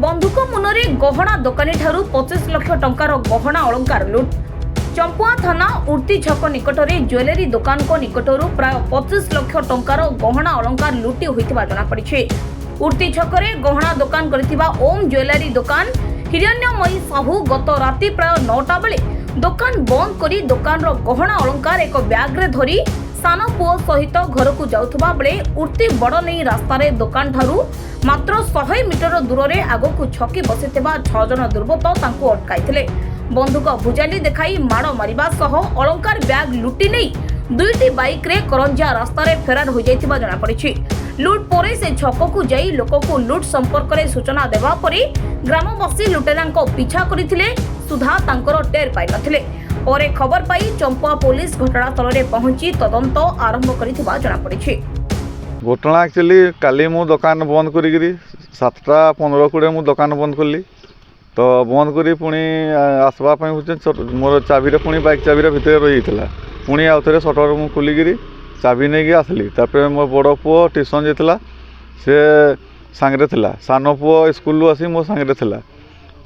बंधुक मुନରେ गहना दोकानी ठारू 25 लाख टंकार गहना अलंकार लुट। चंपुआ थाना उर्ती छक निकटरे ज्वेलरी दुकान को निकटरू प्राय 25 लाख टंकार गहना अलंकार लुटी होइतिबा जଣା पड़िछे। उर्ती छकरे गहना दुकान करथिबा ओम ज्वेलरी दुकान हिरण्यमयी साहू गत राति प्राय 9टा बेले दुकान बंद करी दुकान रो गहना अलंकार एक बैग रे धरी सान पुओ सहित घर को जाउथबा बेले उर्ती बड़ नहीं रास्ता रे दुकान ठारू मात्र 100 मीटर दूर रे आगो को छकी बसिथिबा 6 जन दुर्बृत्त तांको अटकाइथिले। बंधुक भुजाली देखाई माड़ मारिबा सह अलंकार बैग लुटी नहीं दुईटी बाइक रे करंजा रास्ता रे फेरार हो जाइथिबा जଣା पड़िछि। लुट परे से छक को जाई लोक को लुट संपर्क रे सूचना देबा परे ग्रामवासी लुटेरांको पीछा करिथिले सुधा तांकर टेर पाइ नथिले। परे खबर पाई चंपुआ पुलिस घटनास्थल रे पहुंची तदंत आरंभ करिथिबा जଣା पड़िछि। घटना एक्चुअली काली मु दुकान बंद करी 7:15 मु दुकान बंद कली तो बंद करी पुणी आसवा मोर चाबी पुणी बाइक चाबी भितर रही पुणी आउ थे सटर मु खोलिकी चाबी नहीं आसली। तापर मो बड़ पुओ ट्यूशन जाता से सांगे थिला सान पुओ स्कूल आसी मो सांगे थिला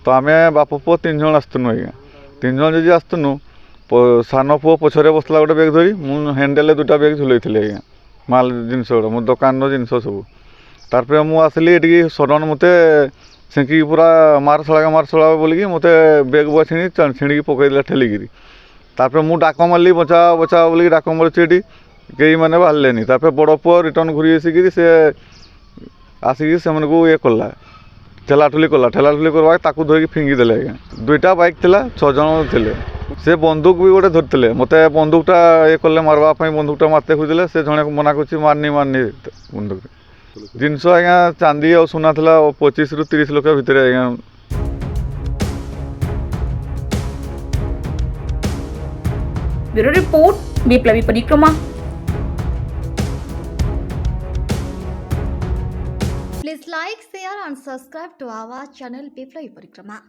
तो आम बाप पुओ 3 जन आसतुनु आज्ञा 3 जन जी आसतुनु सान पुओ पछरे बसला गोटे बैग धरी मु हैंडल 2टा बैग झुलई आज्ञा माल जिनस गुड़ा मो दुकान जिनस सब। तापर मु आसली ये सडन मत छेकी पूरा मारशला बोलिकी मत बैग बुआ छिणी पकईदेला ठेलिकी। तापर मु डाक मारली बचा बचा बोलिकी डाक मारुची ये कई मैंने बाहर तापर बड़ पुओ रिटर्न घूरी आसिकी से आसिकी से ये कला ठेलाठुली करवा ताकू धरिकी फिंगी देले आज्ञा। 2टा बाइक थिला 6 जन थे से बंदूक भी गोटे धरते मत बंदूकटा ये कले मारवाई बंदूकटा मारते खोजले से जड़े मना कर मारनी बंदूक जिनस आज्ञा चांदी और सुना था 25 ରୁ 30 लाख भितर आज्ञा। ब्यूरो रिपोर्ट विप्लवी परिक्रमा। Please like, share and subscribe to our channel Biplay Parikrama.